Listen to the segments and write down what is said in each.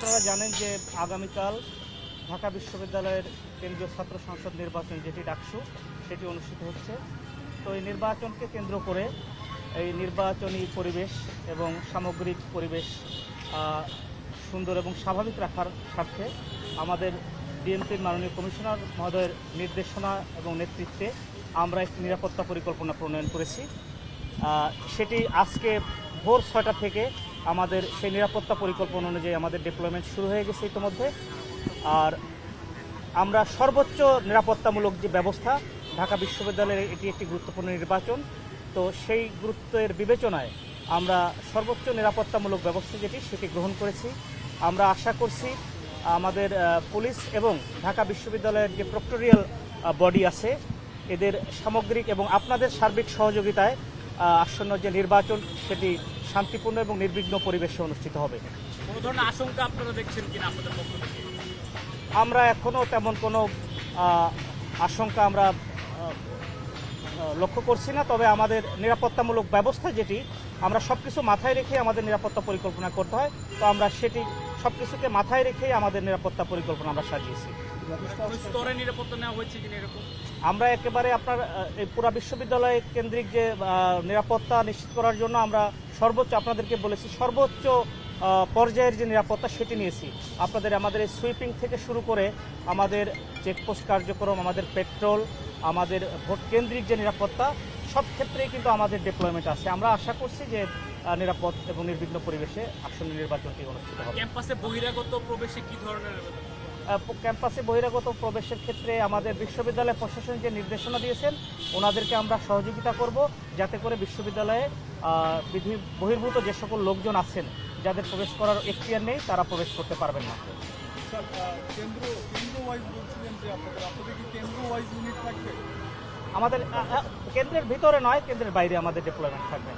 আপনারা জানেন যে আগামীকাল ঢাকা বিশ্ববিদ্যালয়ের কেন্দ্রীয় ছাত্র সংসদ নির্বাচন যেটি ডাকসু সেটি অনুষ্ঠিত হচ্ছে। তো এই নির্বাচনকে কেন্দ্র করে এই নির্বাচনী পরিবেশ এবং সামগ্রিক পরিবেশ সুন্দর এবং স্বাভাবিক রাখার স্বার্থে আমাদের ডিএমপির মাননীয় কমিশনার মহোদয়ের নির্দেশনা এবং নেতৃত্বে আমরা একটি নিরাপত্তা পরিকল্পনা প্রণয়ন করেছি। সেটি আজকে ভোর ৬টা থেকে আমাদের সেই নিরাপত্তা পরিকল্পনা অনুযায়ী আমাদের ডিপ্লয়মেন্ট শুরু হয়ে গেছে ইতিমধ্যে। আর আমরা সর্বোচ্চ নিরাপত্তামূলক যে ব্যবস্থা, ঢাকা বিশ্ববিদ্যালয়ের এটি একটি গুরুত্বপূর্ণ নির্বাচন, তো সেই গুরুত্বের বিবেচনায় আমরা সর্বোচ্চ নিরাপত্তামূলক ব্যবস্থা সেটি গ্রহণ করেছি। আমরা আশা করছি আমাদের পুলিশ এবং ঢাকা বিশ্ববিদ্যালয়ের যে প্রক্টোরিয়াল বডি আছে এদের সামগ্রিক এবং আপনাদের সার্বিক সহযোগিতায় আসন্ন যে নির্বাচন সেটি শান্তিপূর্ণ এবং নির্বিঘ্ন পরিবেশে অনুষ্ঠিত হবে। কোনো ধরনের আশঙ্কা আপনারা দেখছেন কিনা আপনাদের পক্ষ থেকে? আমরা এখনও তেমন কোনো আশঙ্কা আমরা লক্ষ্য করছি না, তবে আমাদের নিরাপত্তামূলক ব্যবস্থা যেটি আমরা সব কিছু মাথায় রেখে আমাদের নিরাপত্তা পরিকল্পনা করতে হয়, তো আমরা সেটি সব কিছুকে মাথায় রেখেই আমাদের নিরাপত্তা পরিকল্পনা আমরা সাজিয়েছি। স্তরে নিরাপত্তা নেওয়া হয়েছে কিনা এরকম? আমরা একেবারে আপনার এই পুরা বিশ্ববিদ্যালয় কেন্দ্রিক যে নিরাপত্তা নিশ্চিত করার জন্য আমরা সর্বোচ্চ আপনাদেরকে বলেছি সর্বোচ্চ পর্যায়ের যে নিরাপত্তা সেটি নিয়েছি। আমাদের এই সুইপিং থেকে শুরু করে আমাদের চেকপোস্ট কার্যক্রম, আমাদের পেট্রোল, আমাদের ভোট কেন্দ্রিক যে নিরাপত্তা সব ক্ষেত্রেই কিন্তু আমাদের ডিপ্লয়মেন্ট আছে। আমরা আশা করছি যে নিরাপদ এবং নির্বিঘ্ন পরিবেশে আসন্ন নির্বাচনটি অনুষ্ঠিত হবে। ক্যাম্পাসে বহিরাগত প্রবেশে কি ধরনের? ক্যাম্পাসে বহিরাগত প্রবেশের ক্ষেত্রে আমাদের বিশ্ববিদ্যালয় প্রশাসন যে নির্দেশনা দিয়েছেন ওনাদেরকে আমরা সহযোগিতা করব, যাতে করে বিশ্ববিদ্যালয়ে বিধি বহির্ভূত যে সকল লোকজন আছেন যাদের প্রবেশ করার এখতিয়ার নেই তারা প্রবেশ করতে পারবেন না। আমাদের কেন্দ্রের ভিতরে নয়, কেন্দ্রের বাইরে আমাদের ডিপ্লয়মেন্ট থাকবে,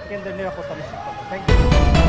কেন্দ্রের নিরাপত্তা নিশ্চিত করবে। Thank you.